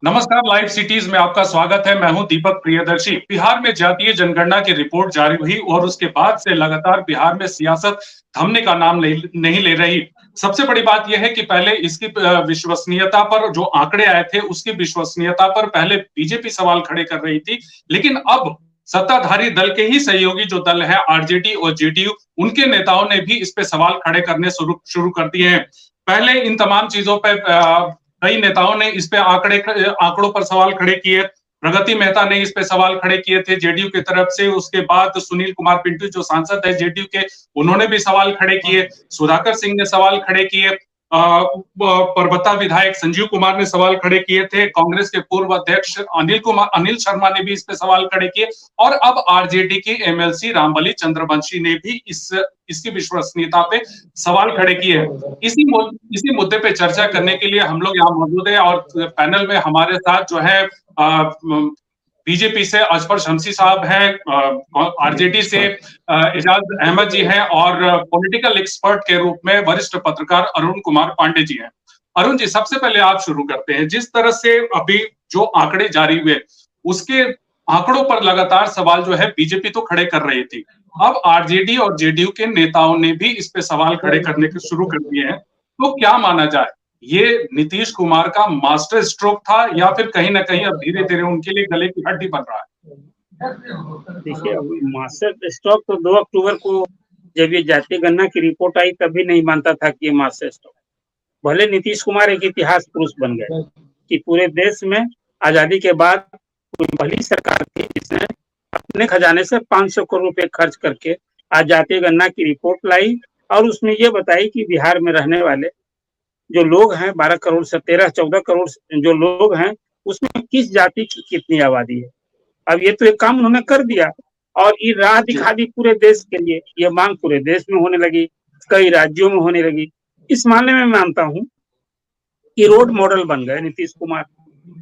नमस्कार, live cities में आपका स्वागत है। मैं हूं दीपक प्रियदर्शी। बिहार में जातीय जनगणना की रिपोर्ट जारी हुई और उसके बाद से लगातार बिहार में सियासत थमने का नाम नहीं ले रही। सबसे बड़ी बात यह है कि पहले इसकी विश्वसनीयता पर जो आंकड़े आए थे उसकी विश्वसनीयता पर पहले बीजेपी सवाल खड़े कर रही थी, लेकिन अब सत्ताधारी दल के ही सहयोगी जो दल है आरजेडी और जेडीयू, उनके नेताओं ने भी इस पे सवाल खड़े करने शुरू कर दिए हैं। पहले इन तमाम चीजों पर कई नेताओं ने इस पे आंकड़ों पर सवाल खड़े किए। प्रगति मेहता ने इस पे सवाल खड़े किए थे जेडीयू की तरफ से। उसके बाद सुनील कुमार पिंटू जो सांसद है जेडीयू के, उन्होंने भी सवाल खड़े किए। सुधाकर सिंह ने सवाल खड़े किए। परबत्ता विधायक संजीव कुमार ने सवाल खड़े किए थे। कांग्रेस के पूर्व अध्यक्ष अनिल शर्मा ने भी इस पे सवाल खड़े किए और अब आरजेडी के एमएलसी रामबली चंद्रवंशी ने भी इसकी विश्वसनीयता पे सवाल खड़े किए हैं। इसी मुद्दे पे चर्चा करने के लिए हम लोग यहाँ मौजूद है और पैनल में हमारे साथ जो है बीजेपी से अजफर शमसी साहब हैं, आरजेडी से एजाज अहमद जी हैं और पॉलिटिकल एक्सपर्ट के रूप में वरिष्ठ पत्रकार अरुण कुमार पांडे जी हैं। अरुण जी, सबसे पहले आप शुरू करते हैं। जिस तरह से अभी जो आंकड़े जारी हुए, उसके आंकड़ों पर लगातार सवाल जो है बीजेपी तो खड़े कर रही थी, अब आरजेडी और जेडीयू के नेताओं ने भी इस पे सवाल खड़े करने के शुरू कर दिए हैं। तो क्या माना जाए, ये नीतीश कुमार का मास्टर स्ट्रोक था या फिर कहीं ना कहीं अब धीरे धीरे उनके लिए गले की हड्डी बन रहा है? देखिए, अभी मास्टर स्ट्रोक तो 2 अक्टूबर को जब ये जातीय गणना की रिपोर्ट आई तभी नहीं मानता था कि ये मास्टर स्ट्रोक। भले नीतीश कुमार एक इतिहास पुरुष बन गए कि पूरे देश में आजादी के बाद पहली सरकार थी जिसने अपने खजाने से 500 करोड़ रुपए खर्च करके आज जातीय गणना की रिपोर्ट लाई और उसमें ये बताई कि बिहार में रहने वाले जो लोग हैं 12 करोड़ से 13-14 करोड़ जो लोग हैं उसमें किस जाति की कितनी आबादी है। अब ये तो एक काम उन्होंने कर दिया और ये राह दिखा दी पूरे देश के लिए। ये मांग पूरे देश में होने लगी, कई राज्यों में होने लगी। इस मामले में मानता हूँ कि रोड मॉडल बन गए नीतीश कुमार,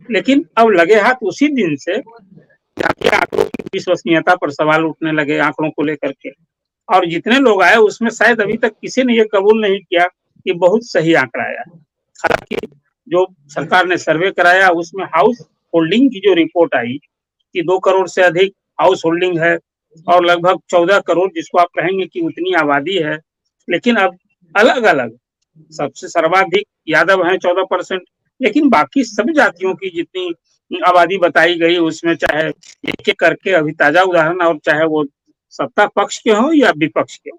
लेकिन अब लगे हाथ उसी दिन से जातीय आंकड़ों की विश्वसनीयता पर सवाल उठने लगे आंकड़ों को लेकर के। और जितने लोग आए उसमें शायद अभी तक किसी ने ये कबूल नहीं किया कि बहुत सही आंकड़ा आया। हालांकि जो सरकार ने सर्वे कराया उसमें हाउस होल्डिंग की जो रिपोर्ट आई कि 2 करोड़ से अधिक हाउस होल्डिंग है और लगभग 14 करोड़ जिसको आप कहेंगे कि उतनी आबादी है, लेकिन अब अलग अलग सबसे सर्वाधिक यादव हैं 14%, लेकिन बाकी सभी जातियों की जितनी आबादी बताई गई उसमें चाहे एक एक करके अभी ताजा उदाहरण और चाहे वो सत्ता पक्ष के हो या विपक्ष के हो।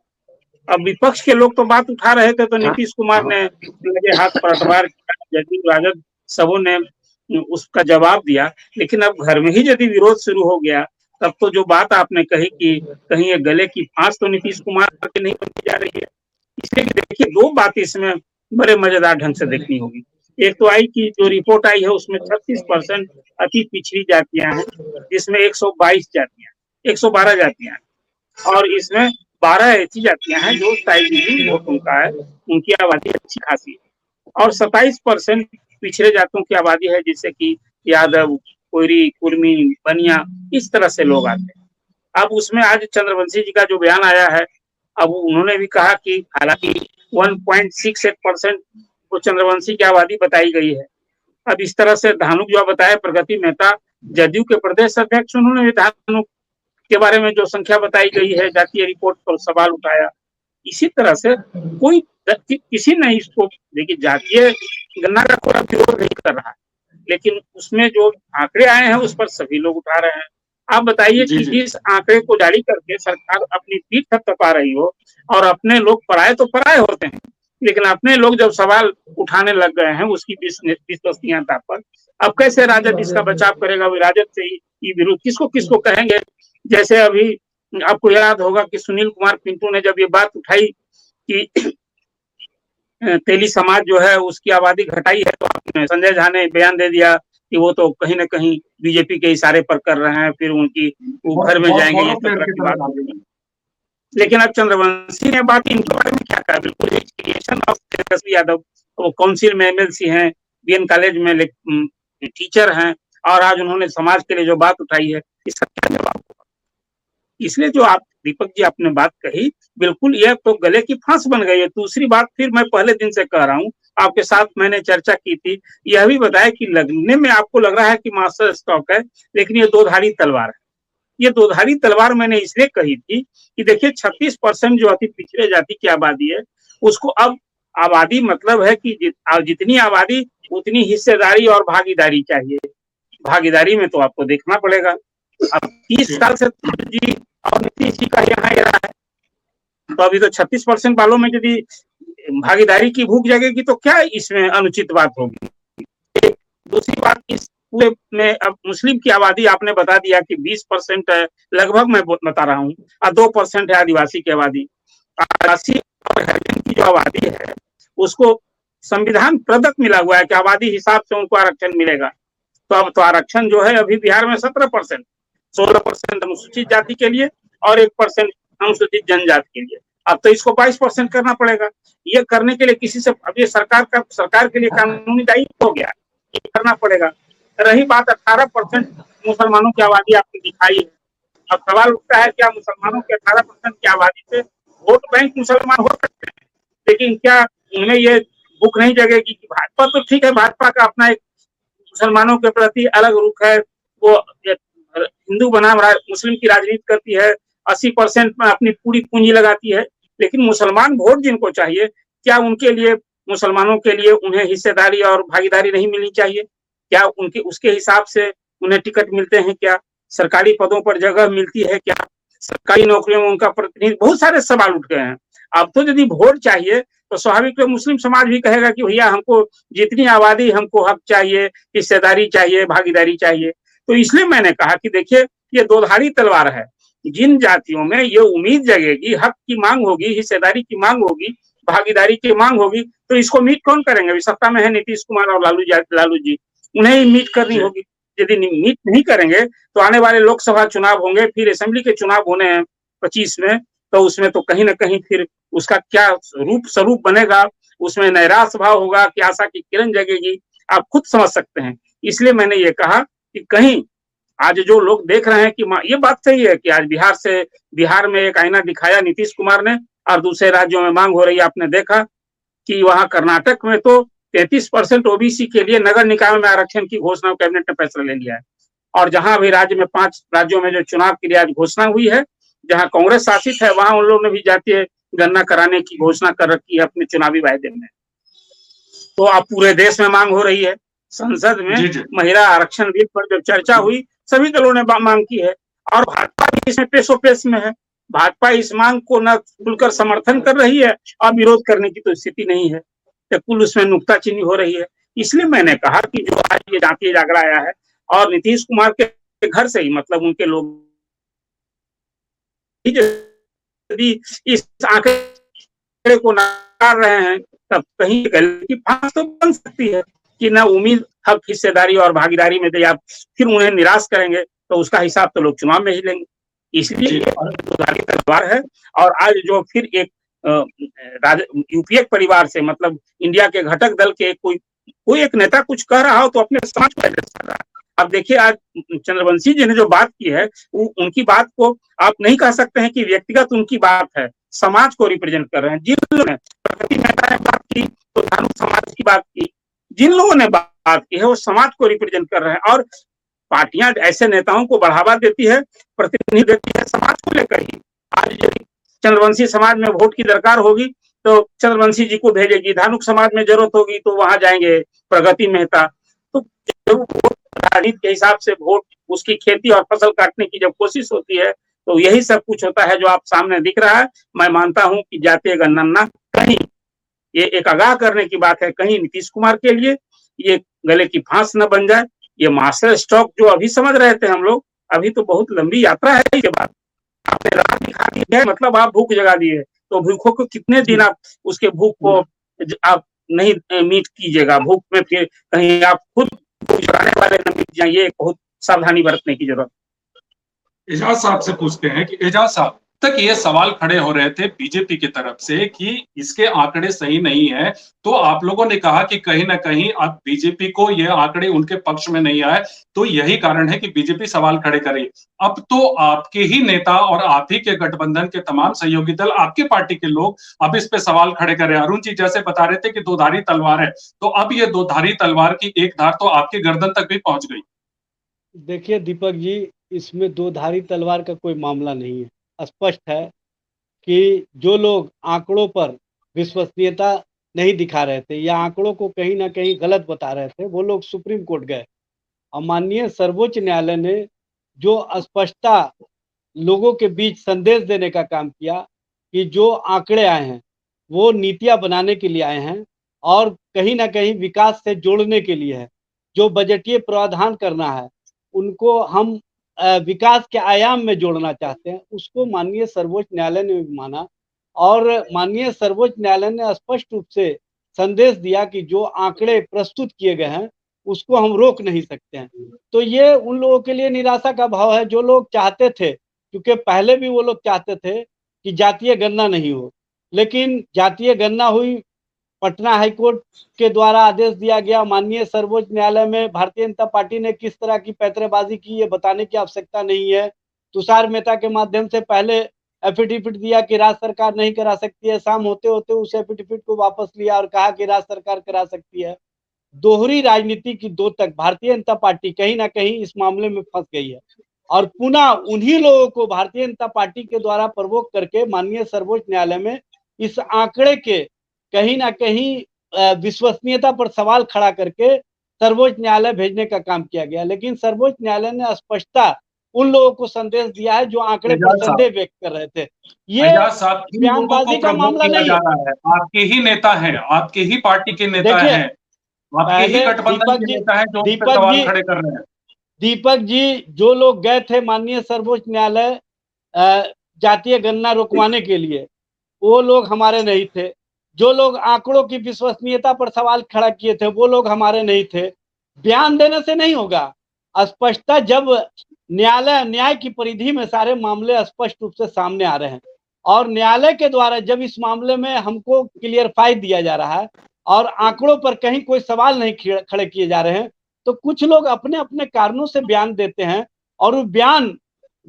अब विपक्ष के लोग तो बात उठा रहे थे तो नीतीश कुमार ने लगे हाथ पलटवार किया, जदयू राजद सबों ने उसका जवाब दिया। लेकिन अब घर में ही यदि विरोध शुरू हो गया तब तो जो बात आपने कही कि कहीं ये गले की फांस तो नीतीश कुमार की नहीं बनती जा रही है। इसलिए देखिए 2 बात इसमें बड़े मजेदार ढंग से देखनी होगी। एक तो आई कि जो रिपोर्ट आई है उसमें 36% अति पिछड़ी जातियां हैं, जिसमें 122 जातियां 112 जातियां हैं और इसमें 12 ऐसी जातियां हैं जो साइज वोट उनका है, उनकी आबादी अच्छी खासी है और 27% पिछड़े जातों की आबादी है जैसे कि यादव, कोयरी, कुर्मी, बनिया, इस तरह से लोग आते हैं। अब उसमें आज चंद्रवंशी जी का जो बयान आया है, अब उन्होंने भी कहा कि हालांकि 1.68% वो चंद्रवंशी की आबादी बताई गई है। अब इस तरह से धानुक जो बताया प्रगति मेहता जदयू के प्रदेश अध्यक्ष, उन्होंने भी धानुक के बारे में जो संख्या बताई गई है जातीय रिपोर्ट पर सवाल उठाया। इसी तरह से कोई किसी ने इसको देखिए जातीय गणना का कोई विरोध नहीं कर रहा है, लेकिन उसमें जो आंकड़े आए हैं उस पर सभी लोग उठा रहे हैं। आप बताइए कि इस आंकड़े को जारी करके सरकार अपनी पीठ थपथपा रही हो और अपने लोग पराये तो पराये होते हैं, लेकिन अपने लोग जब सवाल उठाने लग गए हैं उसकी विश्वसनीयता पर, अब कैसे राजद इसका बचाव करेगा? राजद से ही विरोध किसको किसको कहेंगे? जैसे अभी आपको याद होगा कि सुनील कुमार पिंटू ने जब ये बात उठाई कि तेली समाज जो है उसकी आबादी घटाई है, तो संजय झा ने बयान दे दिया कि वो तो कहीं ना कहीं बीजेपी के इशारे पर कर रहे हैं, फिर उनकी वो घर में जाएंगे, ये सब तरह की बात। लेकिन अब चंद्रवंशी ने बात इनके बारे में क्या कहा? बिल्कुल क्रिएशन ऑफ तेजस्वी यादव, वो काउंसिल में एमएलसी हैं, बीएन कॉलेज में टीचर हैं और आज उन्होंने समाज के लिए जो बात उठाई है इसका क्या जवाब होगा? इसलिए जो आप दीपक जी आपने बात कही बिल्कुल यह तो गले की फांस बन गई है। दूसरी बात फिर मैं पहले दिन से कह रहा हूँ आपके साथ मैंने चर्चा की थी, यह भी बताया कि लगने में आपको लग रहा है कि मास्टर स्ट्रोक है, लेकिन ये दोधारी तलवार है। ये दोधारी तलवार मैंने इसलिए कही थी कि देखिए 36% जो अति पिछड़े जाति की आबादी है, उसको अब आबादी मतलब है कि जितनी आबादी उतनी हिस्सेदारी और भागीदारी चाहिए। भागीदारी में तो आपको देखना पड़ेगा, अब 30 साल से जी और नीतीश जी का यहाँ रहा है, तो अभी तो 36% वालों में यदि भागीदारी की भूख जगेगी तो क्या इसमें अनुचित बात होगी। दूसरी बात, इस पूरे में अब मुस्लिम की आबादी आपने बता दिया कि 20% है, लगभग मैं बता रहा हूँ, और 2% है आदिवासी की आबादी। आदिवासी और हरिजन की जो आबादी है उसको संविधान प्रदत्त मिला हुआ है कि आबादी हिसाब से उनको आरक्षण मिलेगा। तो अब तो आरक्षण जो है अभी बिहार में 17%, 16% अनुसूचित जाति के लिए और 1% अनुसूचित जनजाति के लिए। अब तो इसको 22% करना पड़ेगा। ये करने के लिए किसी से, अब ये सरकार के लिए कानूनी दायित्व हो गया, ये करना पड़ेगा। रही बात 18% मुसलमानों की आबादी आपने दिखाई है, अब सवाल उठता है क्या मुसलमानों के 18% की आबादी से वोट बैंक मुसलमान हो सकते हैं, लेकिन क्या उनमें ये भूख नहीं जगेगी कि भाजपा तो ठीक है, भाजपा का अपना एक मुसलमानों के प्रति अलग रुख है, वो हिंदू बनाम मुस्लिम की राजनीति करती है, 80% में अपनी पूरी पूंजी लगाती है, लेकिन मुसलमान वोट जिनको चाहिए, क्या उनके लिए, मुसलमानों के लिए उन्हें हिस्सेदारी और भागीदारी नहीं मिलनी चाहिए? क्या उनके उसके हिसाब से उन्हें टिकट मिलते हैं क्या? सरकारी पदों पर जगह मिलती है क्या? सरकारी नौकरियों में उनका प्रतिनिधि, बहुत सारे सवाल उठ गए हैं। अब तो यदि वोट चाहिए तो स्वाभाविक रूप मुस्लिम समाज भी कहेगा कि भैया हमको जितनी आबादी, हमको हक चाहिए, हिस्सेदारी चाहिए, भागीदारी चाहिए। तो इसलिए मैंने कहा कि देखिए ये दोधारी तलवार है। जिन जातियों में ये उम्मीद जगेगी, हक की मांग होगी, हिस्सेदारी की मांग होगी, भागीदारी की मांग होगी, तो इसको मीट कौन करेंगे? अभी सत्ता में है नीतीश कुमार और लालू जी, उन्हें ही मीट करनी होगी। यदि मीट नहीं करेंगे तो आने वाले लोकसभा चुनाव होंगे, फिर असेंबली के चुनाव होने हैं 25 में, तो उसमें तो कहीं ना कहीं फिर उसका क्या रूप स्वरूप बनेगा, उसमें नैराश्य भाव होगा कि आशा की किरण जगेगी, आप खुद समझ सकते हैं। इसलिए मैंने ये कहा कि कहीं आज जो लोग देख रहे हैं कि ये बात सही है कि आज बिहार में एक आईना दिखाया नीतीश कुमार ने, और दूसरे राज्यों में मांग हो रही है। आपने देखा कि वहां कर्नाटक में तो 33% ओबीसी के लिए नगर निकाय में आरक्षण की घोषणा कैबिनेट ने फैसला ले लिया है। और जहां भी राज्य में 5 राज्यों में जो चुनाव के लिए आज घोषणा हुई है, जहां कांग्रेस शासित है, वहां उन लोगों ने भी जातीय गणना कराने की घोषणा कर रखी है अपने चुनावी वायदे में। तो अब पूरे देश में मांग हो रही है। संसद में महिला आरक्षण बिल पर जब चर्चा हुई, सभी दलों ने मांग की है, और भाजपा भी इसमें पेशोपेश में है। भाजपा इस मांग को न खुलकर समर्थन कर रही है और विरोध करने की तो स्थिति नहीं है, तो कुल उसमें नुक्ताचीनी हो रही है। इसलिए मैंने कहा कि जो आज ये जातीय जागरण आया है, और नीतीश कुमार के घर से ही, मतलब उनके लोग यदि इस आंकड़े को नकार रहे हैं, तब कहीं की फांस तो बन सकती है कि न उम्मीद, हक, हिस्सेदारी और भागीदारी में आप फिर उन्हें निराश करेंगे, तो उसका हिसाब तो लोग चुनाव में ही लेंगे। इसलिए दोधारी तलवार है। और आज जो फिर एक यूपीए परिवार से, मतलब इंडिया के घटक दल के कोई एक नेता कुछ कह रहा हो तो अपने समाज को एड्रेस कर रहा है। अब देखिए आज चंद्रवंशी जी ने जो बात की है, उनकी बात को आप नहीं कह सकते हैं कि व्यक्तिगत उनकी बात है, समाज को रिप्रेजेंट कर रहे हैं। जिन लोगों ने प्रगति नेता ने बात की तो धानु समाज की बात की, जिन लोगों ने बात की है वो समाज को रिप्रेजेंट कर रहे हैं। और पार्टियां ऐसे नेताओं को बढ़ावा देती है, प्रतिनिधि देती है समाज को लेकर ही। आज यदि चंद्रवंशी समाज में वोट की दरकार होगी तो चंद्रवंशी जी को भेजेगी, धानुक समाज में जरूरत होगी तो वहां जाएंगे प्रगति मेहता। तो जब राजनीति के हिसाब से वोट, उसकी खेती और फसल काटने की जब कोशिश होती है, तो यही सब कुछ होता है जो आप सामने दिख रहा है। मैं मानता हूं कि जातीय गणना कहीं ये एक आगाह करने की बात है, कहीं नीतीश कुमार के लिए ये गले की फांस न बन जाए। ये मास्टर स्ट्रोक जो अभी समझ रहे थे हम लोग, अभी तो बहुत लंबी यात्रा है। इसके बाद आपने राह दिखा दी है, मतलब आप भूख जगा दी है, तो भूखों को कितने दिन आप उसके भूख को आप नहीं मीट कीजिएगा। भूख में फिर कहीं आप खुद भूख जगाने वाले न मिट जाइए, बहुत सावधानी बरतने की जरूरत। एजाज साहब से पूछते हैं कि एजाज साहब, तक ये सवाल खड़े हो रहे थे बीजेपी की तरफ से कि इसके आंकड़े सही नहीं है, तो आप लोगों ने कहा कि कहीं ना कहीं अब बीजेपी को ये आंकड़े उनके पक्ष में नहीं आए, तो यही कारण है कि बीजेपी सवाल खड़े करे। अब तो आपके ही नेता और आप ही के गठबंधन के तमाम सहयोगी दल, आपकी पार्टी के लोग अब इस पे सवाल खड़े कर रहे हैं। अरुण जी जैसे बता रहे थे कि दो धारी तलवार है, तो अब ये दो धारी तलवार की एक धार तो आपके गर्दन तक भी पहुंच गई। देखिए दीपक जी, इसमें दो धारी तलवार का कोई मामला नहीं है। स्पष्ट है कि जो लोग आंकड़ों पर विश्वसनीयता नहीं दिखा रहे थे या आंकड़ों को कहीं ना कहीं गलत बता रहे थे, वो लोग सुप्रीम कोर्ट गए और माननीय सर्वोच्च न्यायालय ने जो स्पष्टता लोगों के बीच संदेश देने का काम किया कि जो आंकड़े आए हैं वो नीतियां बनाने के लिए आए हैं और कहीं ना कहीं विकास से जोड़ने के लिए है। जो बजटीय प्रावधान करना है उनको हम विकास के आयाम में जोड़ना चाहते हैं, उसको माननीय सर्वोच्च न्यायालय ने भी माना और माननीय सर्वोच्च न्यायालय ने स्पष्ट रूप से संदेश दिया कि जो आंकड़े प्रस्तुत किए गए हैं उसको हम रोक नहीं सकते हैं। तो ये उन लोगों के लिए निराशा का भाव है जो लोग चाहते थे, क्योंकि पहले भी वो लोग चाहते थे कि जातीय गणना नहीं हो, लेकिन जातीय गणना हुई। पटना हाईकोर्ट के द्वारा आदेश दिया गया, माननीय सर्वोच्च न्यायालय में भारतीय जनता पार्टी ने किस तरह की पैंतरेबाजी की ये बताने की आवश्यकता नहीं है। तुषार मेहता के माध्यम से पहले एफिडेविट दिया कि राज्य सरकार नहीं करा सकती है, शाम होते होते उस एफिडेविट को वापस लिया और कहा कि राज्य सरकार करा सकती है। दोहरी राजनीति की दो तक भारतीय जनता पार्टी कहीं ना कहीं इस मामले में फंस गई है और पुनः उन्हीं लोगों को भारतीय जनता पार्टी के द्वारा प्रवोक करके माननीय सर्वोच्च न्यायालय में इस आंकड़े के कहीं ना कहीं विश्वसनीयता पर सवाल खड़ा करके सर्वोच्च न्यायालय भेजने का काम किया गया। लेकिन सर्वोच्च न्यायालय ने स्पष्टता उन लोगों को संदेश दिया है जो आंकड़े पर संदेह व्यक्त कर रहे थे। ये बयानबाजी का मामला नहीं है। आपके ही नेता हैं, आपके ही पार्टी के नेता हैं, आपके ही गठबंधन के नेता हैं जो सवाल खड़े कर रहे हैं। दीपक जी, जो लोग गए थे माननीय सर्वोच्च न्यायालय जातीय गणना रुकवाने के लिए, वो लोग हमारे नहीं थे। जो लोग आंकड़ों की विश्वसनीयता पर सवाल खड़ा किए थे वो लोग हमारे नहीं थे। बयान देने से नहीं होगा। स्पष्टता जब न्याय की परिधि में सारे मामले स्पष्ट रूप से सामने आ रहे हैं और न्यायालय के द्वारा जब इस मामले में हमको क्लियरफाई दिया जा रहा है और आंकड़ों पर कहीं कोई सवाल नहीं खड़े किए जा रहे हैं, तो कुछ लोग अपने अपने कारणों से बयान देते हैं और वो बयान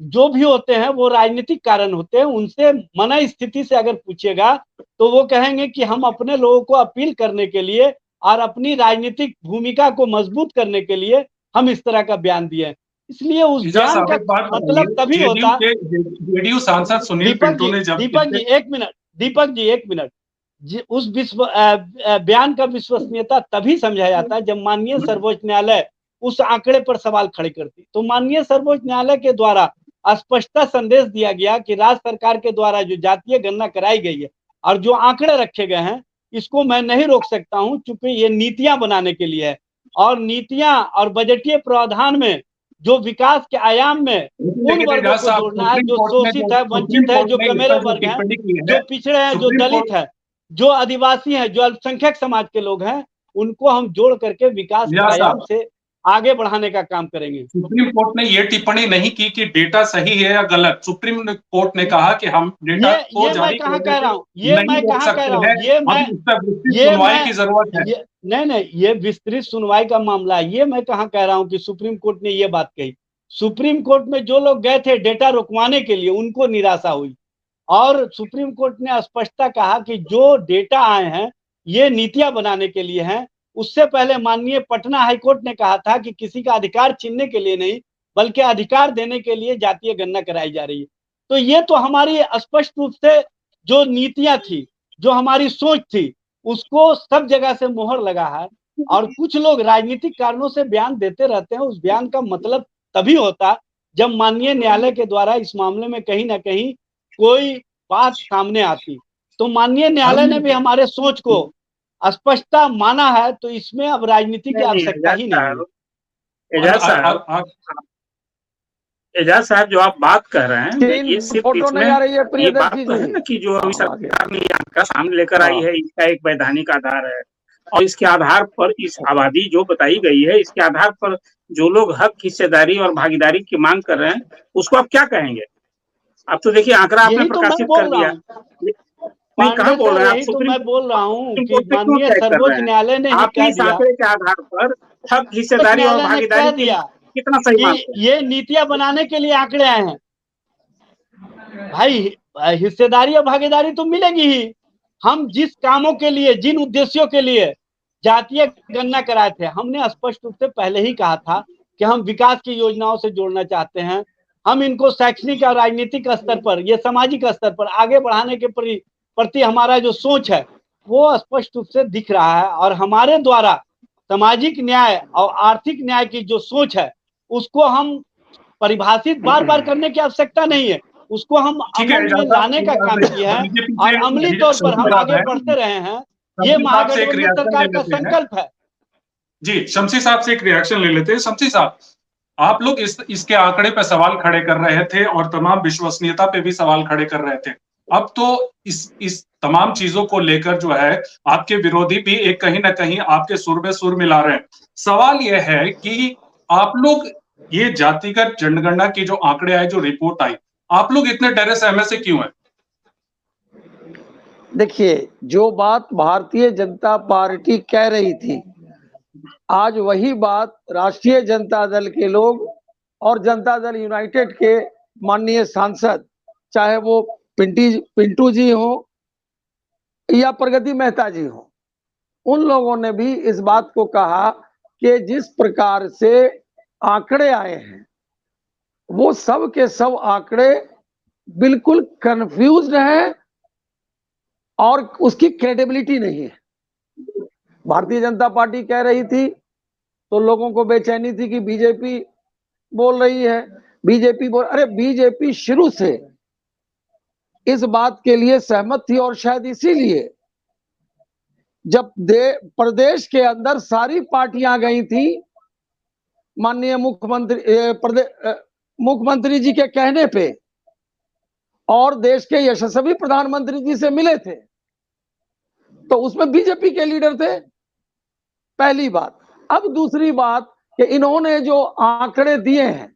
जो भी होते हैं वो राजनीतिक कारण होते हैं। उनसे मना स्थिति से अगर पूछेगा तो वो कहेंगे कि हम अपने लोगों को अपील करने के लिए और अपनी राजनीतिक भूमिका को मजबूत करने के लिए हम इस तरह का बयान दिए। इसलिए उस बयान का मतलब तभी होता। जेडीयू सांसद सुनील पिंटू ने जब दीपक जी एक मिनट उस बयान का विश्वसनीयता तभी समझा जाता है जब माननीय सर्वोच्च न्यायालय उस आंकड़े पर सवाल खड़े करती। तो माननीय सर्वोच्च न्यायालय के द्वारा स्पष्टता संदेश दिया गया कि राज्य सरकार के द्वारा जो जातीय गणना कराई गई है और जो आंकड़े रखे गए हैं इसको मैं नहीं रोक सकता हूं, क्योंकि ये नीतियां बनाने के लिए है और नीतियां और बजटीय प्रावधान में जो विकास के आयाम में उन वर्गों को जोड़ना है जो शोषित है, वंचित है, जो कमेरे वर्ग है, जो पिछड़े हैं, जो दलित है, जो आदिवासी हैं, जो अल्पसंख्यक समाज के लोग हैं, उनको हम जोड़ करके विकास के आयाम से आगे बढ़ाने का काम करेंगे। सुप्रीम कोर्ट ने यह टिप्पणी नहीं की कि डेटा सही है या गलत। सुप्रीम कोर्ट ने कहा कि हम डेटा को जारी कहाँ कह रहा हूँ, ये मैं कहाँ कह रहा हूँ, ये सुनवाई की जरूरत है। नहीं, ये विस्तृत सुनवाई का मामला है। ये मैं कहाँ कह रहा हूँ कि सुप्रीम कोर्ट ने ये बात कही। सुप्रीम कोर्ट में जो लोग गए थे डेटा रुकवाने के लिए उनको निराशा हुई और सुप्रीम कोर्ट ने स्पष्टता कहा कि जो डेटा आए हैं ये नीतियां बनाने के लिए हैं। उससे पहले माननीय पटना हाईकोर्ट ने कहा था कि किसी का अधिकार छीनने के लिए नहीं बल्कि अधिकार देने के लिए जातीय गणना कराई जा रही है। तो ये तो हमारी स्पष्ट रूप से जो नीतियां थी, जो हमारी सोच थी, उसको सब जगह से मोहर लगा है और कुछ लोग राजनीतिक कारणों से बयान देते रहते हैं। उस बयान का मतलब तभी होता जब माननीय न्यायालय के द्वारा इस मामले में कहीं ना कहीं कोई बात सामने आती। तो माननीय न्यायालय ने भी हमारे सोच को स्पष्टता माना है, तो इसमें अब राजनीति की आवश्यकता ही नहीं है। एजाज साहब जो आप बात कर रहे हैं ये सिर्फ ये बात तो है ना कि जो अभी सरकार ने आंकड़ा सामने लेकर आई है इसका एक वैधानिक आधार है और इसके आधार पर इस आबादी जो बताई गई है इसके आधार पर जो लोग हक, हिस्सेदारी और भागीदारी की मांग कर रहे हैं उसको आप क्या कहेंगे? अब तो देखिए आंकड़ा आपने यही तो मैं प्रकाशित बोल कर रहा दिया। हूँ नहीं, कहाँ पांडे बोल सर, रहे हैं आप? यही तो मैं बोल रहा हूँ सुप्रीम कि कोर्ट पे क्यों माननीय तय कर रहे सर्वोच्च हैं? न्यायालय ने ही आप कह इस दिया, आंकड़े के आधार पर सब सर्वोच्च हिस्सेदारी और न्यायालय ने भागीदारी कह के दिया कितना सही कि मानते हैं? ये नीतियां बनाने के लिए आंकड़े आए हैं। भाई हिस्सेदारी और भागीदारी तो मिलेगी ही। हम जिस कामों के लिए, जिन उद्देश्यों के लिए जातीय गणना कराए थे, हमने स्पष्ट रूप से पहले ही कहा था कि हम विकास की योजनाओं से जोड़ना चाहते हैं। हम इनको शैक्षणिक और राजनीतिक स्तर पर, ये सामाजिक स्तर पर आगे बढ़ाने के प्रति हमारा जो सोच है वो स्पष्ट रूप से दिख रहा है। और हमारे द्वारा सामाजिक न्याय और आर्थिक न्याय की जो सोच है उसको हम परिभाषित बार बार करने की आवश्यकता नहीं है, उसको हम ठीक है, अमल में एजाज लाने का काम साहब, किए हैं बीजेपी और अमली तौर पर हम शमसी साहब आगे हैं, बढ़ते रहे हैं। ये शमसी साहब से एक महागठबंधन रिएक्शन ले सरकार का लेते हैं। संकल्प है। जी, शमसी साहब से एक रिएक्शन ले लेते हैं। शमसी साहब, आप लोग इसके आंकड़े पे सवाल खड़े कर रहे थे और तमाम विश्वसनीयता पे भी सवाल खड़े कर रहे थे। अब तो इस तमाम चीजों को लेकर जो है आपके विरोधी भी एक कहीं ना कहीं आपके सुर में सुर मिला रहे हैं। सवाल यह है कि आप लोग ये जातिगत जनगणना की जो आंकड़े आए, जो रिपोर्ट आई, आप लोग इतने डरे सहमे से क्यों हैं? देखिए, जो बात भारतीय जनता पार्टी कह रही थी, आज वही बात राष्ट्रीय जनता दल के लोग और जनता दल यूनाइटेड के माननीय सांसद, चाहे वो पिंटू जी हो या प्रगति मेहता जी हो, उन लोगों ने भी इस बात को कहा कि जिस प्रकार से आंकड़े आए हैं वो सब के सब आंकड़े बिल्कुल कंफ्यूज्ड हैं और उसकी क्रेडिबिलिटी नहीं है। भारतीय जनता पार्टी कह रही थी तो लोगों को बेचैनी थी कि बीजेपी बोल रही है, अरे बीजेपी शुरू से इस बात के लिए सहमत थी और शायद इसीलिए जब प्रदेश के अंदर सारी पार्टियां गई थी माननीय मुख्यमंत्री जी के कहने पे और देश के यशस्वी प्रधानमंत्री जी से मिले थे, तो उसमें बीजेपी के लीडर थे, पहली बात। अब दूसरी बात कि इन्होंने जो आंकड़े दिए हैं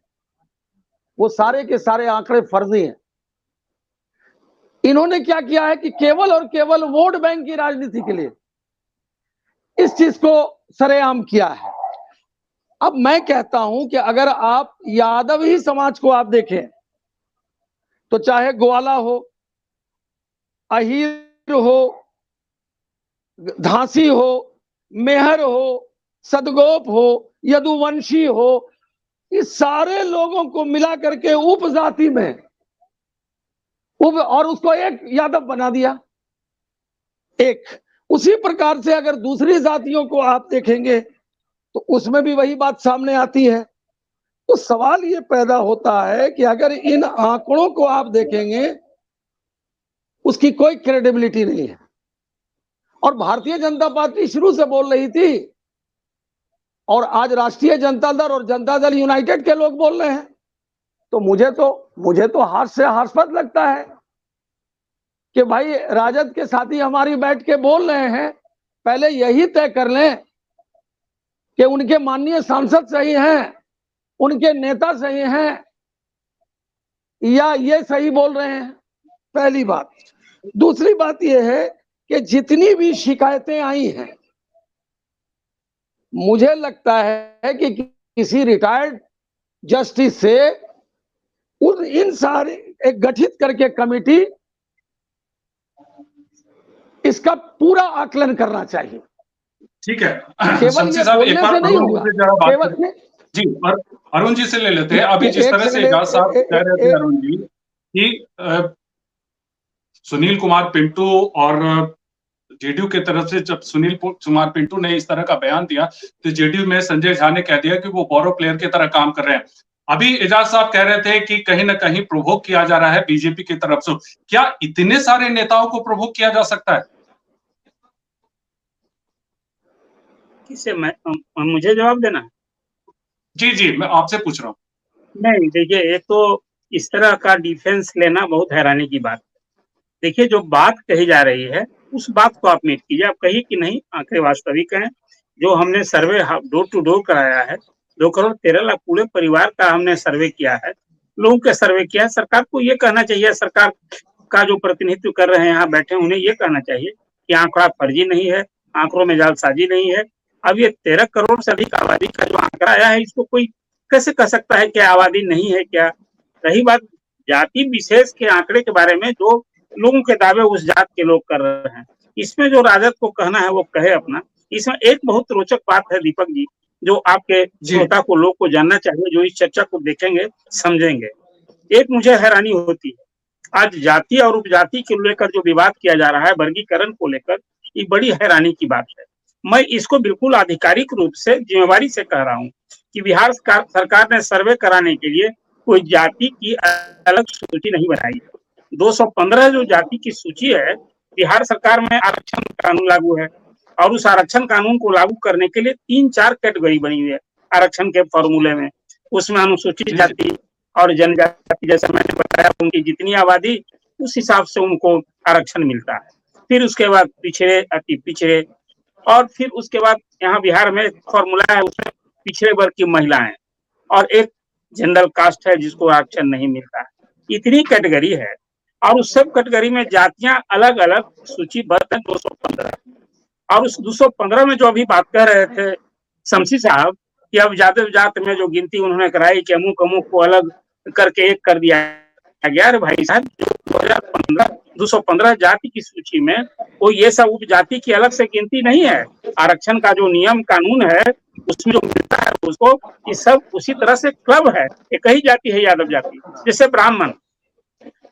वो सारे के सारे आंकड़े फर्जी हैं। इन्होंने क्या किया है कि केवल और केवल वोट बैंक की राजनीति के लिए इस चीज को सरेआम किया है। अब मैं कहता हूं कि अगर आप यादव ही समाज को आप देखें तो चाहे ग्वाला हो, अहीर हो, धांसी हो, मेहर हो, सदगोप हो, यदुवंशी हो, इस सारे लोगों को मिला करके उपजाति में और उसको एक यादव बना दिया। एक उसी प्रकार से अगर दूसरी जातियों को आप देखेंगे तो उसमें भी वही बात सामने आती है। तो सवाल ये पैदा होता है कि अगर इन आंकड़ों को आप देखेंगे उसकी कोई क्रेडिबिलिटी नहीं है। और भारतीय जनता पार्टी शुरू से बोल रही थी और आज राष्ट्रीय जनता दल और जनता दल यूनाइटेड के लोग बोल रहे हैं, तो मुझे तो हास्यास्पद लगता है कि भाई राजद के साथी हमारी बैठ के बोल रहे हैं, पहले यही तय कर लें कि उनके माननीय सांसद सही हैं, उनके नेता सही हैं या ये सही बोल रहे हैं, पहली बात। दूसरी बात यह है कि जितनी भी शिकायतें आई हैं, मुझे लगता है कि किसी रिटायर्ड जस्टिस से इन सारे एक गठित करके कमेटी इसका पूरा आकलन करना चाहिए। ठीक है, केवल ये बोलने से नहीं होगा, केवल जी। और अरुण जी से ले लेते हैं। अभी जिस तरह से एजाज साहब कह रहे थे अरुण जी कि सुनील कुमार पिंटू और जेडीयू की तरफ से जब सुनील कुमार पिंटू ने इस तरह का बयान दिया तो जेडीयू में संजय झा ने कह दिया कि वो बोरो प्लेयर की तरह काम कर रहे हैं। अभी एजाज साहब कह रहे थे कि कहीं ना कहीं प्रोवोक किया जा रहा है बीजेपी की तरफ से। क्या इतने सारे नेताओं को प्रोवोक किया जा सकता है? किससे? मुझे जवाब देना? जी, मैं आपसे पूछ रहा हूँ। नहीं, देखिए, ये तो इस तरह का डिफेंस लेना बहुत हैरानी की बात है। देखिए, जो बात कही जा रही है उस बात को आप मीट कीजिए। आप कहिए कि नहीं, आंकड़े वास्तविक हैं। जो हमने सर्वे डोर टू डोर कराया है, 2 करोड़ 13 लाख पूरे परिवार का हमने सर्वे किया है, लोगों के सर्वे किया है। सरकार को ये कहना चाहिए, सरकार का जो प्रतिनिधित्व कर रहे हैं यहाँ बैठे, उन्हें ये कहना चाहिए कि आंकड़ा फर्जी नहीं है, आंकड़ों में जालसाजी नहीं है। अब ये 13 करोड़ से अधिक आबादी का जो आंकड़ा आया है, इसको कोई कैसे कह सकता है कि आबादी नहीं है क्या? रही बात जाति विशेष के आंकड़े के बारे में, जो लोगों के दावे उस जात के लोग कर रहे हैं, इसमें जो राजद को कहना है वो कहे अपना। इसमें एक बहुत रोचक बात है दीपक जी, जो आपके श्रोता को, लोग को जानना चाहिए, जो इस चर्चा को देखेंगे समझेंगे। एक मुझे हैरानी होती है, आज जाति और उपजाति को लेकर जो विवाद किया जा रहा है, वर्गीकरण को लेकर, ये बड़ी हैरानी की बात है। मैं इसको बिल्कुल आधिकारिक रूप से जिम्मेवारी से कह रहा हूँ कि बिहार सरकार ने सर्वे कराने के लिए कोई जाति की अलग सूची नहीं बनाई। 215 जो जाति की सूची है, बिहार सरकार में आरक्षण कानून लागू है और उस आरक्षण कानून को लागू करने के लिए 3-4 कैटेगरी बनी हुई है आरक्षण के फॉर्मूले में। उसमें अनुसूचित जाति और जनजाति, जैसे मैंने बताया, उनकी जितनी आबादी उस हिसाब से उनको आरक्षण मिलता है। फिर उसके बाद पिछड़े, अति पिछड़े, और फिर उसके बाद यहाँ बिहार में फॉर्मूला है, उसमें पिछड़े वर्ग की महिलाएं, और एक जनरल कास्ट है जिसको आरक्षण नहीं मिलता है। इतनी कैटेगरी है और उस सब कैटेगरी में जातियां अलग अलग सूचीबद्ध है 215। और उस 215 में जो अभी बात कर रहे थे शमसी साहब कि अब जात में जो गिनती उन्होंने कराई कि अमुक अमुक को अलग करके एक कर दिया गया। अरे भाई साहब, 215 जाति की सूची में कोई ये सब उपजाति की अलग से गिनती नहीं है। आरक्षण का जो नियम कानून है उसमें जो मिलता है उसको, ये सब उसी तरह से क्लब है। एक ही जाति है यादव जाति, जैसे ब्राह्मण।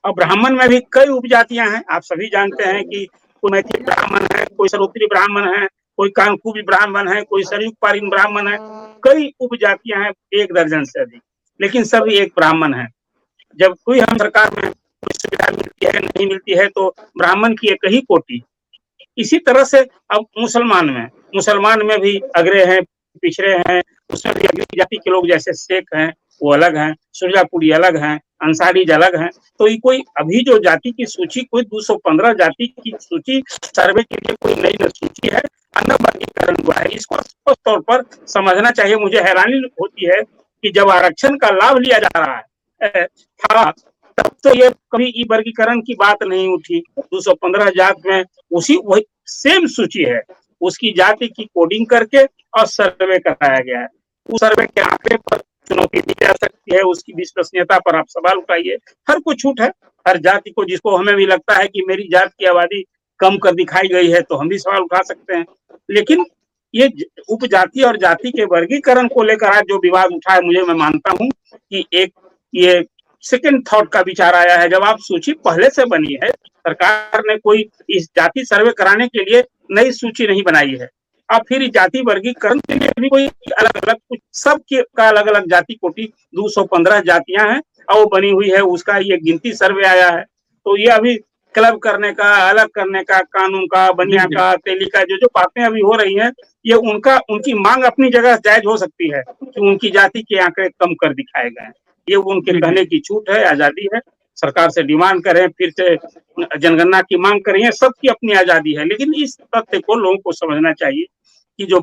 और ब्राह्मण में भी कई उपजातियां हैं, आप सभी जानते हैं कि कोई मैथिली ब्राह्मण है, कोई सरोत्री ब्राह्मण है, कोई कांकुबी ब्राह्मण है, कोई सरयुग पारीन ब्राह्मण है। कई उपजातियां हैं, 1 दर्जन से अधिक, लेकिन सभी एक ब्राह्मण है। जब कोई हम सरकार में सुविधा मिलती है, नहीं मिलती है, तो ब्राह्मण की एक ही कोटि। इसी तरह से अब मुसलमान में भी अग्रे हैं, पिछड़े हैं, उसमें भी अग्री जाति के लोग, जैसे शेख हैं वो अलग हैं, सुरजापुरी अलग हैं, अंसारीज अलग हैं। तो ये कोई अभी जो जाति की सूची, कोई 215 जाति की सूची सर्वे के लिए कोई नई सूची है, अन्य वर्गीकरण हुआ है। इसको स्पष्ट तौर पर समझना चाहिए। मुझे हैरानी होती है कि जब आरक्षण का लाभ लिया जा रहा है था, तब तो ये कभी ई वर्गीकरण की बात नहीं उठी। 215 जात में वही सेम सूची है, उसकी जाति की कोडिंग करके और सर्वे कराया गया है। उस सर्वे के आंकड़े पर चुनौती दी जा सकती है, उसकी विश्वसनीयता पर आप सवाल उठाइए। हर कोई छूट है, हर जाति को, जिसको हमें भी लगता है कि मेरी जात की आबादी कम कर दिखाई गई है, तो हम भी सवाल उठा सकते हैं। लेकिन ये उपजाति और जाति के वर्गीकरण को लेकर आज जो विवाद उठा है, मैं मानता हूं कि एक ये सेकंड थॉट का विचार आया है। जब आप सूची पहले से बनी है, सरकार ने कोई इस जाति सर्वे कराने के लिए नई सूची नहीं बनाई है, अब फिर जाति वर्गीकरण के लिए भी कोई अलग अलग, कुछ सब का अलग अलग जाति कोटि 215 जातियां हैं और वो बनी हुई है, उसका ये गिनती सर्वे आया है। तो ये अभी क्लब करने का, अलग करने का, कानून का, बनिया का, तेली का, जो बातें अभी हो रही हैं, ये उनकी मांग अपनी जगह जायज हो सकती है कि उनकी जाति के आंकड़े कम कर दिखाए गए। ये उनके कहने की छूट है, आजादी है। सरकार से डिमांड करें, फिर से जनगणना की मांग करें, सबकी अपनी आजादी है। लेकिन इस तथ्य को लोगों को समझना चाहिए कि जो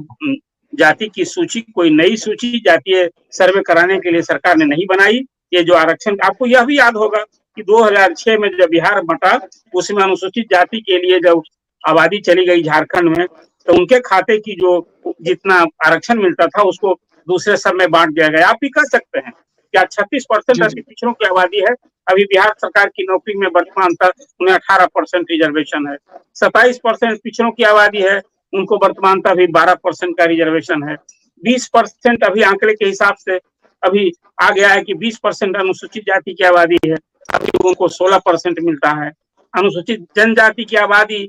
जाति की सूची, कोई नई सूची जातीय सर्वे कराने के लिए सरकार ने नहीं बनाई। ये जो आरक्षण, आपको यह भी याद होगा कि 2006 में जब बिहार बंटा, उसमें अनुसूचित जाति के लिए जब आबादी चली गई झारखंड में, तो उनके खाते की जो जितना आरक्षण मिलता था उसको दूसरे सब में बांट दिया गया। आप भी कह सकते हैं क्या 36% अति पिछड़ों की आबादी है। अभी बिहार सरकार की नौकरी में वर्तमान तक उन्हें 18% रिजर्वेशन है। 27% पिछड़ों की आबादी है, उनको वर्तमान तक अभी 12% का रिजर्वेशन है। 20% अभी आंकड़े के हिसाब से अभी आ गया है कि 20% अनुसूचित जाति की आबादी है, अभी उनको 16% मिलता है। अनुसूचित जनजाति की आबादी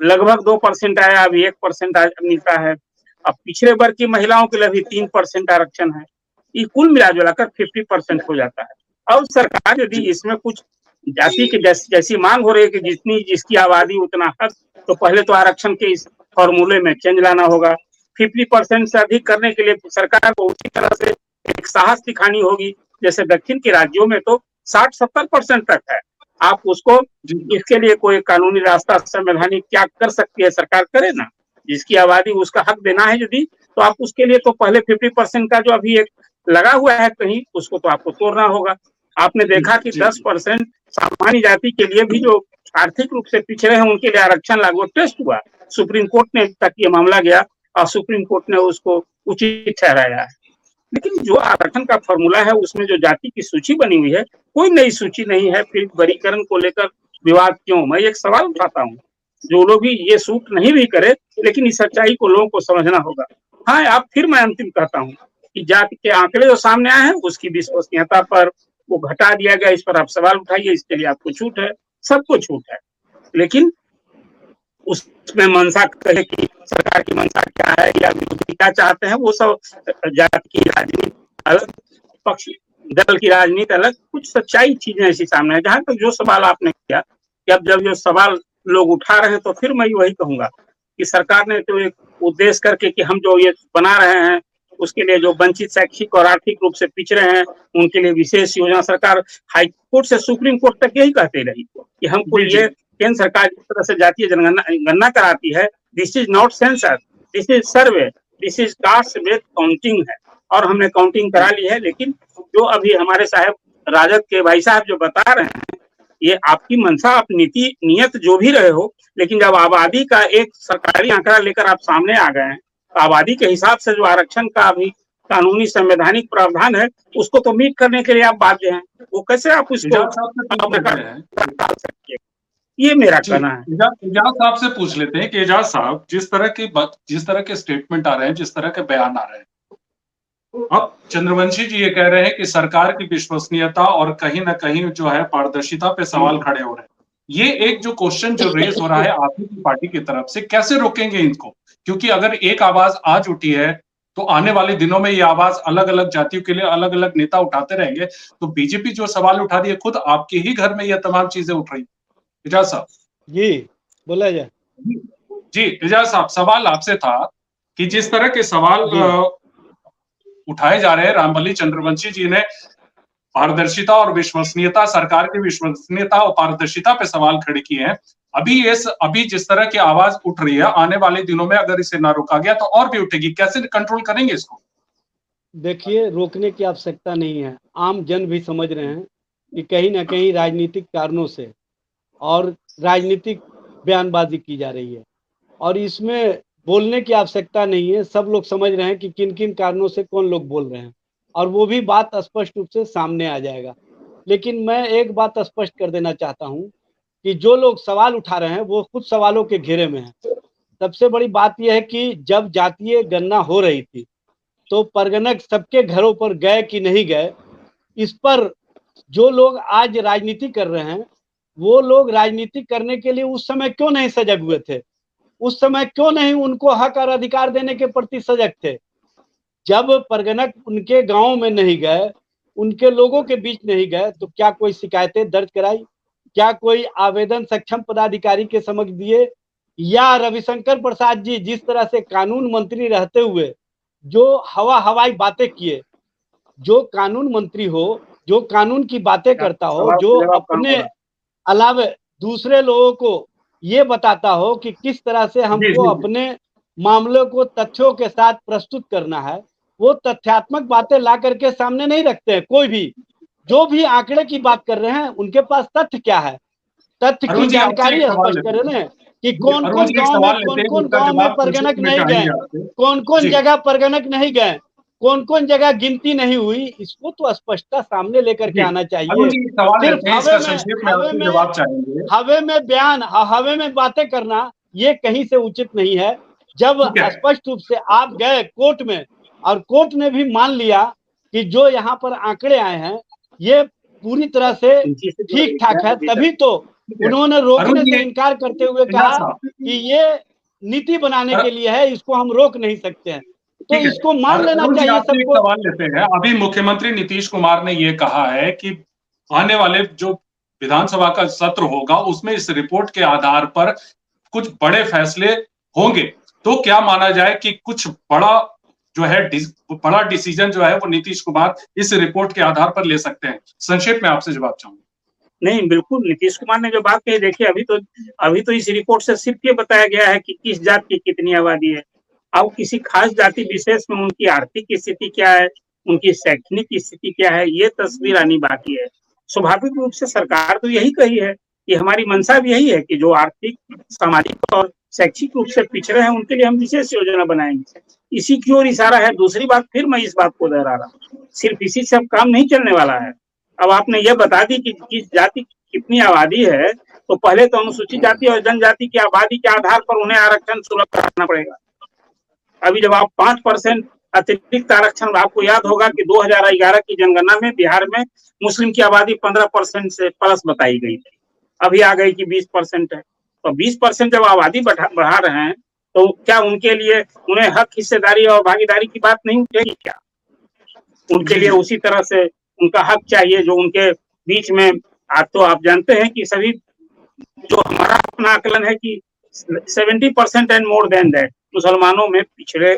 लगभग 2% आया, अभी 1% मिलता है। अब पिछड़े वर्ग की महिलाओं के लिए भी 3% आरक्षण है। ये कुल मिलाजुलाकर 50% हो जाता है। अब सरकार यदि इसमें कुछ जाति के जैसी मांग हो रही है कि जिसकी आबादी उतना हक, तो पहले तो आरक्षण के इस फॉर्मूले में चेंज लाना होगा। 50% से अधिक करने के लिए सरकार को उसी तरह से एक साहस दिखानी होगी। जैसे दक्षिण के राज्यों में तो 60-70% तक है। आप उसको, इसके लिए कोई कानूनी रास्ता, संवैधानिक क्या कर सकती है सरकार, करे ना। जिसकी आबादी उसका हक देना है यदि, तो आप उसके लिए तो पहले 50% का जो अभी एक लगा हुआ है कहीं, उसको तो आपको तोड़ना होगा। आपने देखा कि 10% सामान्य जाति के लिए भी जो आर्थिक रूप से पिछड़े हैं उनके लिए आरक्षण लागू टेस्ट हुआ, सुप्रीम कोर्ट ने तक ये मामला गया और सुप्रीम कोर्ट ने उसको उचित ठहराया है। लेकिन जो आरक्षण का फॉर्मूला है उसमें जो जाति की सूची बनी हुई है, कोई नई सूची नहीं है, फिर वर्गीकरण को लेकर विवाद क्यों? मैं एक सवाल उठाता हूँ, जो लोग भी ये सूट नहीं भी करे, लेकिन इस सच्चाई को लोगों को समझना होगा। हाँ, आप फिर मैं अंतिम कहता हूँ कि जाति के आंकड़े जो सामने आए हैं उसकी विश्वसनीयता पर वो घटा दिया गया, इस पर आप सवाल उठाइए, इसके लिए आपको छूट है, सबको छूट है। लेकिन उसमें मंशा कहे कि सरकार की मंशा क्या है या विरोधी क्या चाहते हैं, वो सब जाति की राजनीति अलग, पक्ष दल की राजनीति अलग, कुछ सच्चाई चीजें ऐसी सामने है। जहां तक जो सवाल आपने किया कि अब जब जो सवाल लोग उठा रहे हैं, तो फिर मैं वही कहूंगा कि सरकार ने तो एक उद्देश्य करके कि हम जो ये बना रहे हैं उसके लिए जो वंचित शैक्षिक और आर्थिक रूप से पिछड़े हैं उनके लिए विशेष योजना, सरकार हाई कोर्ट से सुप्रीम कोर्ट तक यही कहते रही कि हमको ये केंद्र सरकार जिस तरह से जातीय जनगणना कराती है, this is not census, this is survey, this is caste based counting है, और हमने काउंटिंग करा ली है। लेकिन जो अभी हमारे साहब राजद के भाई साहब जो बता रहे हैं, ये आपकी मंशा, आप नीति नियत जो भी रहे हो, लेकिन जब आबादी का एक सरकारी आंकड़ा लेकर आप सामने आ गए हैं, तो आबादी के हिसाब से जो आरक्षण का अभी कानूनी संवैधानिक प्रावधान है उसको तो मीट करने के लिए आप बाध्य हैं। वो कैसे आप उसको टाल सकते हैं? ये मेरा कहना है। एजाज साहब से पूछ लेते हैं कि एजाज साहब, जिस तरह के स्टेटमेंट आ रहे हैं, जिस तरह के बयान आ रहे हैं, अब चंद्रवंशी जी ये कह रहे हैं कि सरकार की विश्वसनीयता और कहीं ना कहीं जो है पारदर्शिता पे सवाल खड़े हो रहे हैं। ये एक जो क्वेश्चन जो रेज हो रहा है आपकी पार्टी की तरफ से, कैसे रोकेंगे इनको? क्योंकि अगर एक आवाज आज उठी है तो आने वाले दिनों में ये आवाज अलग अलग जातियों के लिए अलग अलग नेता उठाते रहेंगे। तो बीजेपी जो सवाल उठा रही है, खुद आपके ही घर में ये तमाम चीजें उठ रही है। एजाज साहब जी बोला जाए। जी एजाज साहब, सवाल आपसे था कि जिस तरह के सवाल उठाए जा रहे हैं, रामबली चंद्रवंशी जी ने पारदर्शिता और विश्वसनीयता, सरकार की विश्वसनीयता और पारदर्शिता पे सवाल खड़े किए हैं। अभी जिस तरह की आवाज उठ रही है, आने वाले दिनों में अगर इसे ना रोका गया तो और भी उठेगी। कैसे कंट्रोल करेंगे इसको? देखिए, रोकने की आवश्यकता नहीं है। आम जन भी समझ रहे हैं कि कहीं ना कहीं राजनीतिक कारणों से और राजनीतिक बयानबाजी की जा रही है, और इसमें बोलने की आवश्यकता नहीं है। सब लोग समझ रहे हैं कि किन किन कारणों से कौन लोग बोल रहे हैं, और वो भी बात स्पष्ट रूप से सामने आ जाएगा। लेकिन मैं एक बात स्पष्ट कर देना चाहता हूं कि जो लोग सवाल उठा रहे हैं वो खुद सवालों के घेरे में हैं। सबसे बड़ी बात यह है कि जब जातीय गणना हो रही थी तो परगनक सबके घरों पर गए कि नहीं गए, इस पर जो लोग आज राजनीति कर रहे हैं वो लोग राजनीति करने के लिए उस समय क्यों नहीं सजग हुए थे? उस समय क्यों नहीं उनको हक और अधिकार देने के प्रति सजग थे? जब परगनक उनके गांव में नहीं गए, उनके लोगों के बीच नहीं गए, तो क्या कोई शिकायतें दर्ज कराई? क्या कोई आवेदन सक्षम पदाधिकारी के समक्ष दिए? या रविशंकर प्रसाद जी जिस तरह से कानून मंत्री रहते हुए जो हवाई बातें किए, जो कानून मंत्री हो, जो कानून की बातें करता हो, जो अपने अलावा दूसरे लोगों को ये बताता हो कि किस तरह से हमको अपने मामलों को तथ्यों के साथ प्रस्तुत करना है, वो तथ्यात्मक बातें ला करके सामने नहीं रखते हैं। कोई भी जो भी आंकड़े की बात कर रहे हैं उनके पास तथ्य क्या है, तथ्य की जानकारी स्पष्ट करें ना कि कौन कौन गांव में परगनक नहीं गए, कौन कौन जगह परगनक नहीं गए, कौन कौन जगह गिनती नहीं हुई, इसको तो स्पष्टता सामने लेकर के आना चाहिए। सिर्फ हवे में बयान, हवे में बातें करना ये कहीं से उचित नहीं है। जब स्पष्ट रूप से आप गए कोर्ट में और कोर्ट ने भी मान लिया कि जो यहाँ पर आंकड़े आए हैं ये पूरी तरह से ठीक ठाक है, तभी तो उन्होंने रोकने से इनकार करते हुए कहा कि ये नीति बनाने के लिए है, इसको हम रोक नहीं सकते हैं। तो इसको मान लेना चाहिए सबको। सवाल लेते हैं। अभी मुख्यमंत्री नीतीश कुमार ने ये कहा है कि आने वाले जो विधानसभा का सत्र होगा उसमें इस रिपोर्ट के आधार पर कुछ बड़े फैसले होंगे। तो क्या माना जाए कि कुछ बड़ा डिसीजन जो है वो नीतीश कुमार इस रिपोर्ट के आधार पर ले सकते हैं? संक्षेप में आपसे जवाब चाहूंगा। नहीं, बिल्कुल नीतीश कुमार ने जो बात कही, देखिए अभी तो इस रिपोर्ट से सिर्फ ये बताया गया है कि किस जाति की कितनी आबादी है। अब किसी खास जाति विशेष में उनकी आर्थिक स्थिति क्या है, उनकी शैक्षणिक स्थिति क्या है, ये तस्वीर आनी बाकी है। स्वाभाविक रूप से सरकार तो यही कही है कि हमारी मंशा भी यही है कि जो आर्थिक, सामाजिक और शैक्षिक रूप से पिछड़े हैं उनके लिए हम विशेष योजना बनाएंगे। इसी की ओर इशारा है। दूसरी बात, फिर मैं इस बात को दोहरा रहा हूँ, सिर्फ इसी से अब काम नहीं चलने वाला है। अब आपने ये बता दी कि किस जाति की कितनी आबादी है, तो पहले तो अनुसूचित जाति और जनजाति की आबादी के आधार पर उन्हें आरक्षण सुलभ कराना पड़ेगा। अभी जब आप 5% अतिरिक्त आरक्षण, आपको याद होगा कि 2011 की जनगणना में बिहार में मुस्लिम की आबादी 15% से प्लस बताई गई थी, अभी आ गई कि 20% है। तो 20% जब आबादी बढ़ा रहे हैं तो क्या उनके लिए उन्हें हक, हिस्सेदारी और भागीदारी की बात नहीं उठेगी क्या? उनके लिए उसी तरह से उनका हक चाहिए जो उनके बीच में। आज तो आप जानते हैं कि सभी, जो हमारा अपना आकलन है कि 70% एंड मोर देन दैट मुसलमानों में पिछड़े,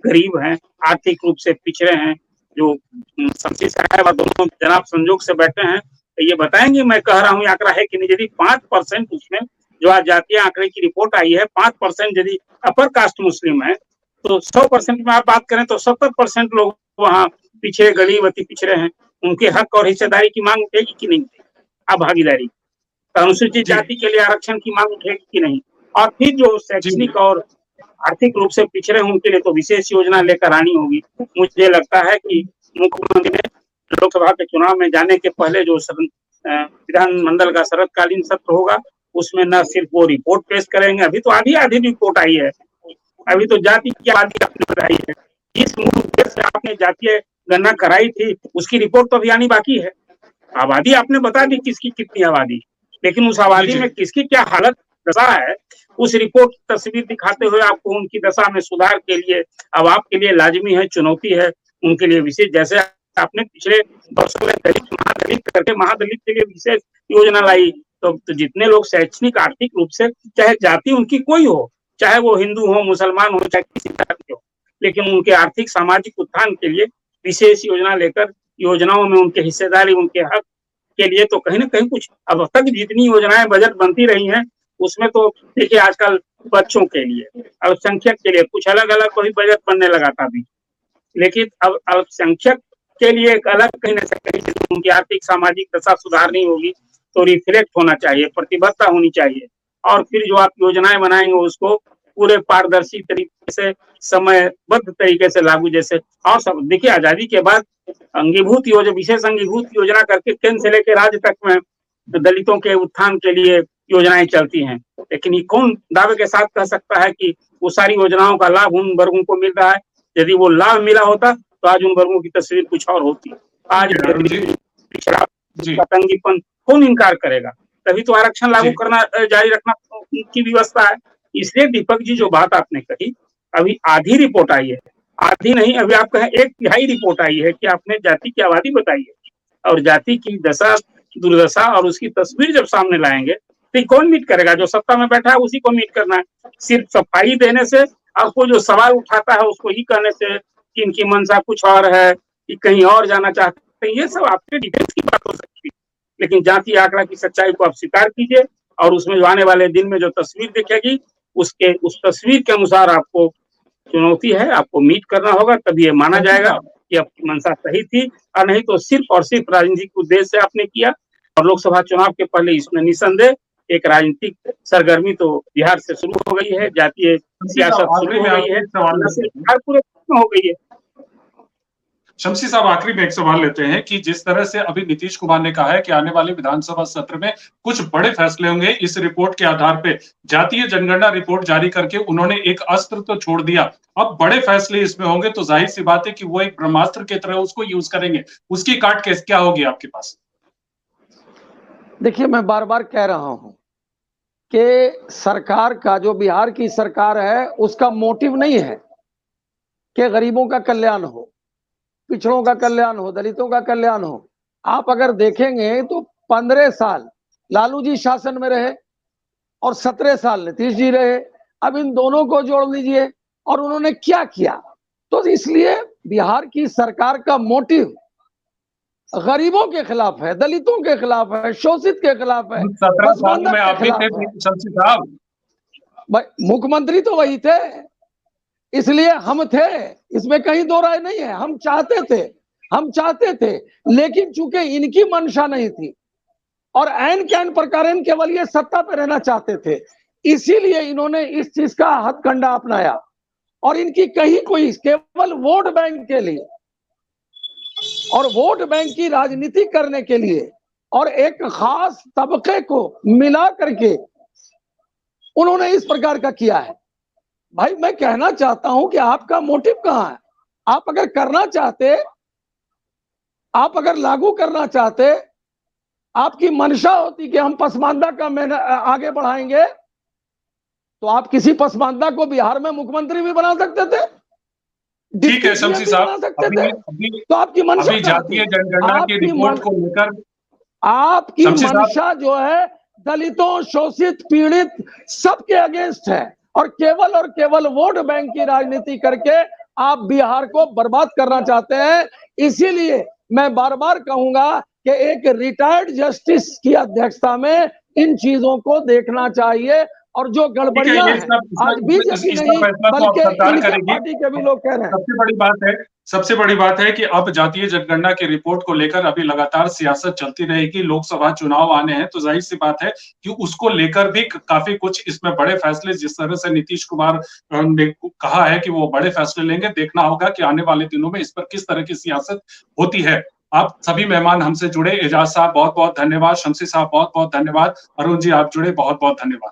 गरीब हैं, आर्थिक रूप से पिछड़े हैं। जो शमसी साहब और दोनों जनाब संजोग से बैठे हैं तो ये बताएंगे, मैं कह रहा हूँ आंकड़ा है कि नहीं। यदि 5% उसमें जो आज जातीय आंकड़े की रिपोर्ट आई है, 5% यदि अपर कास्ट मुस्लिम है, तो 100% में आप बात करें तो 70% लोग वहाँ पिछड़े, गरीब, अति पिछड़े हैं। उनके हक और हिस्सेदारी की मांग उठेगी कि नहीं, अब भागीदारी, तो अनुसूचित जाति के लिए आरक्षण की मांग उठेगी कि नहीं। और फिर जो शैक्षणिक और आर्थिक रूप से पिछड़े हैं उनके लिए तो विशेष योजना लेकर आनी होगी। मुझे लगता है कि मुख्यमंत्री ने लोकसभा के चुनाव में जाने के पहले जो विधानमंडल का शरतकालीन सत्र होगा उसमें न सिर्फ वो रिपोर्ट पेश करेंगे, अभी तो आधी रिपोर्ट आई है, अभी तो जाति की आबादी आपने बताई है, जिस मूल उद्देश्य से आपने जातीय गणना कराई थी उसकी रिपोर्ट तो अभी आनी बाकी है। आबादी आपने बता दी किसकी कितनी आबादी, लेकिन उस आबादी में किसकी क्या हालत दशा है, उस रिपोर्ट की तस्वीर दिखाते हुए आपको उनकी दशा में सुधार के लिए अब आपके लिए लाजमी है, चुनौती है उनके लिए विशेष। जैसे आपने पिछले वर्षों में दलित, महादलित करके महादलित के लिए विशेष योजना लाई, तो जितने लोग शैक्षणिक, आर्थिक रूप से, चाहे जाति उनकी कोई हो, चाहे वो हिंदू हो, मुसलमान हो, चाहे किसी तरह के हो, लेकिन उनके आर्थिक, सामाजिक उत्थान के लिए विशेष योजना लेकर योजनाओं में उनके हिस्सेदारी, उनके हक के लिए तो कहीं ना कहीं कुछ, अब तक जितनी योजनाएं बजट बनती रही हैं उसमें तो देखिए आजकल बच्चों के लिए, अल्पसंख्यक के लिए कुछ अलग अलग कोई बजट बनने लगा था अभी, लेकिन अब अल्पसंख्यक के लिए एक अलग कहीं ना कहीं उनकी आर्थिक, सामाजिक दशा सुधारनी होगी तो रिफ्लेक्ट होना चाहिए, प्रतिबद्धता होनी चाहिए। और फिर जो आप योजनाएं बनाएंगे उसको पूरे पारदर्शी तरीके से, समयबद्ध तरीके से लागू, जैसे और सब। देखिए आजादी के बाद अंगीभूत योजना, विशेष अंगीभूत योजना करके केंद्र से लेकर राज्य तक में दलितों के उत्थान के लिए योजनाएं चलती हैं, लेकिन ये कौन दावे के साथ कह सकता है कि वो सारी योजनाओं का लाभ उन वर्गों को मिल रहा है? यदि वो लाभ मिला होता तो आज उन वर्गों की तस्वीर कुछ और होती। आज पिछड़ा, तंगीपन कौन इनकार करेगा? तभी तो आरक्षण लागू करना, जारी रखना की व्यवस्था है। इसलिए दीपक जी जो बात आपने कही, अभी आधी रिपोर्ट आई है, आधी नहीं, अभी आप कहें 1/3 रिपोर्ट आई है कि आपने जाति की आबादी बताई है, और जाति की दशा, दुर्दशा और उसकी तस्वीर जब सामने लाएंगे तो कौन मीट करेगा? जो सत्ता में बैठा है उसी को मीट करना है। सिर्फ सफाई देने से, आपको जो सवाल उठाता है उसको ही कहने से कि इनकी मंशा कुछ और है, कि कहीं और जाना चाहते हैं, ये सब आपके डिफेंस की बात हो सकती है। लेकिन जाति आंकड़ा की सच्चाई को आप स्वीकार कीजिए और उसमें जो आने वाले दिन में जो तस्वीर दिखेगी उस तस्वीर के अनुसार आपको चुनौती है, आपको मीट करना होगा, तभी ये माना जाएगा कि आपकी मंशा सही थी, और नहीं तो सिर्फ और सिर्फ राजनीतिक उद्देश्य से आपने किया। और लोकसभा चुनाव के पहले इसमें निसंदेह एक राजनीतिक सरगर्मी तो बिहार से शुरू हो गई है, जातीय सियासत शुरू हो गई है, बिहार पूरे हो गई है। शमसी साहब, आखिरी में एक सवाल लेते हैं कि जिस तरह से अभी नीतीश कुमार ने कहा है कि आने वाले विधानसभा सत्र में कुछ बड़े फैसले होंगे, इस रिपोर्ट के आधार पे जातीय जनगणना रिपोर्ट जारी करके उन्होंने एक अस्त्र तो छोड़ दिया, अब बड़े फैसले इसमें होंगे, तो जाहिर सी बात है कि वो एक ब्रह्मास्त्र की तरह उसको यूज करेंगे, उसकी काट केस क्या होगी आपके पास? देखिए, मैं बार बार कह रहा हूं कि सरकार का, जो बिहार की सरकार है, उसका मोटिव नहीं है कि गरीबों का कल्याण हो, पिछड़ों का कल्याण हो, दलितों का कल्याण हो। आप अगर देखेंगे तो 15 साल लालू जी शासन में रहे और 17 साल नीतीश जी रहे। अब इन दोनों को जोड़ लीजिए और उन्होंने क्या किया। तो इसलिए बिहार की सरकार का मोटिव गरीबों के खिलाफ है, दलितों के खिलाफ है, शोषित के खिलाफ है। 17 साल में आप भी थे शमसी साहब, मुख्यमंत्री तो वही थे, इसलिए हम थे, इसमें कहीं दो राय नहीं है। हम चाहते थे, लेकिन चूंकि इनकी मंशा नहीं थी और ऐन कैन प्रकार केवल ये सत्ता पे रहना चाहते थे, इसीलिए इन्होंने इस चीज का हथकंडा अपनाया और इनकी कहीं कोई केवल वोट बैंक के लिए और वोट बैंक की राजनीति करने के लिए और एक खास तबके को मिला करके उन्होंने इस प्रकार का किया है। भाई मैं कहना चाहता हूं कि आपका मोटिव कहां है? आप अगर करना चाहते, आप अगर लागू करना चाहते, आपकी मंशा होती कि हम पसमानदा का आगे बढ़ाएंगे, तो आप किसी पसमानदा को बिहार में मुख्यमंत्री भी बना सकते थे, ठीक है शमसी साहब, तो आपकी मंशा जातीय जनगणना की रिपोर्ट को लेकर आपकी मंशा जो है दलितों, शोषित, पीड़ित सबके अगेंस्ट है और केवल वोट बैंक की राजनीति करके आप बिहार को बर्बाद करना चाहते हैं। इसीलिए मैं बार बार कहूंगा कि एक रिटायर्ड जस्टिस की अध्यक्षता में इन चीजों को देखना चाहिए और जो गड़बड़ियां हैं आज बीजेपी नहीं बल्कि इनकी पार्टी के भी लोग कह रहे हैं। सबसे बड़ी बात है कि अब जातीय जनगणना की रिपोर्ट को लेकर अभी लगातार सियासत चलती रहेगी। लोकसभा चुनाव आने हैं तो जाहिर सी बात है कि उसको लेकर भी काफी कुछ इसमें बड़े फैसले, जिस तरह से नीतीश कुमार ने कहा है कि वो बड़े फैसले लेंगे, देखना होगा कि आने वाले दिनों में इस पर किस तरह की सियासत होती है। आप सभी मेहमान हमसे जुड़े, एजाज साहब बहुत बहुत धन्यवाद, शमसी साहब बहुत बहुत धन्यवाद, अरुण जी आप जुड़े बहुत बहुत धन्यवाद।